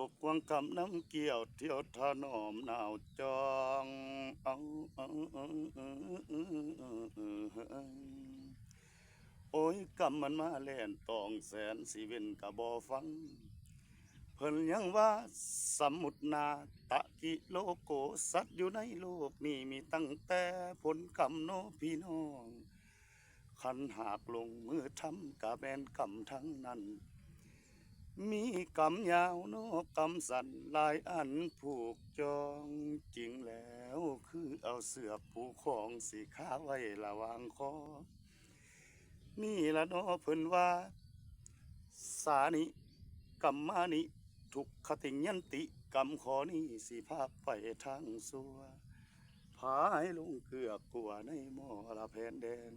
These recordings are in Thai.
ตกวังคำน้ำเกี่ยวเที่ยวถนอมหนาวจองเอาเอาเอาเอาเอาโอ้ยกำมันมาแล่นตองแสนสีเว้นกะบ่ฟังเพิ่นยังว่าสมุทรนาตะกิโลโกสัตว์อยู่ในโลกนี้มีตั้งแต่ผลกรรมโนพี่น้องคันหากลงมือทำกะแม่นกรรมทั้งนั้น มีกำยาวโนกำสันหลายอันผูกจองจริงแล้วคือเอาเสือกผูกของสีขาไว้ระหว่างคอนี่ละเนาะเพิ่นว่าสานิกัมมานิทุกขติยันติกรรมขอนี้สิพาไปทางสัวพายลงเกลือกกลัวในหม้อละแผ่นแดง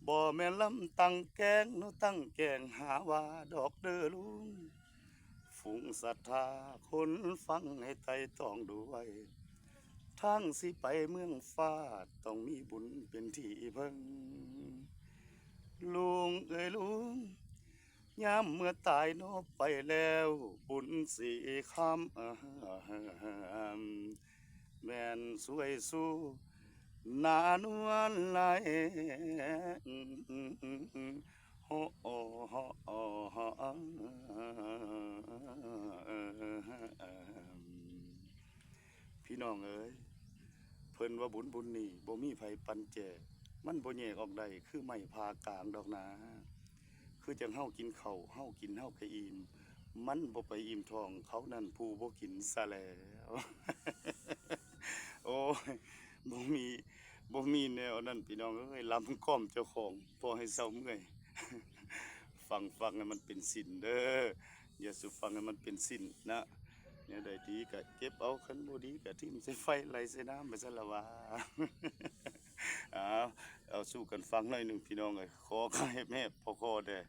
บ่แม่นลำตั้งแกงโนตั้งแกงหาว่าดอกเด้อลุงฝูงศรัทธาคนฟังให้ไต่ต้องด้วยทางสิไปเมืองฟ้าต้องมีบุญเป็นที่เพิ่งลุงเอ้ยลุงยามเมื่อตายโนไปแล้วบุญสีคำแม่นสวยสู้ นานวันไหลโอ้โอ้โอ้โพี่น้องเอ้ยเพิ่นว่าบุญนี่บ่มีไผปันแจกมันบ่แยกออกได้คือไม่พากลางดอกนะคือจังเฮากินข้าวเฮากินเฮาก็อิ่มมันบ่ไปอิ่มท้องเขานั่นผู้บ่กินซะแล้วโอ้ย บ่มีบ่มีแนวนั้นพี่น้องเอ้ยลำก้อมเจ้าของพอให้เซาเมื่อยฟังให้มันเป็นศีลเด้ออย่าสุฟังให้มันเป็นศีลนะเนี่ยได้ดีก็เก็บเอาคันบ่ดีก็ทิ่มใส่ไฟไหลใส่น้ำไปซั่นล่ะว่าเอาเอาสู้กันฟังหน่อยหนึ่งพี่น้องเอ้ยขอให้แม่พ่อขอแด่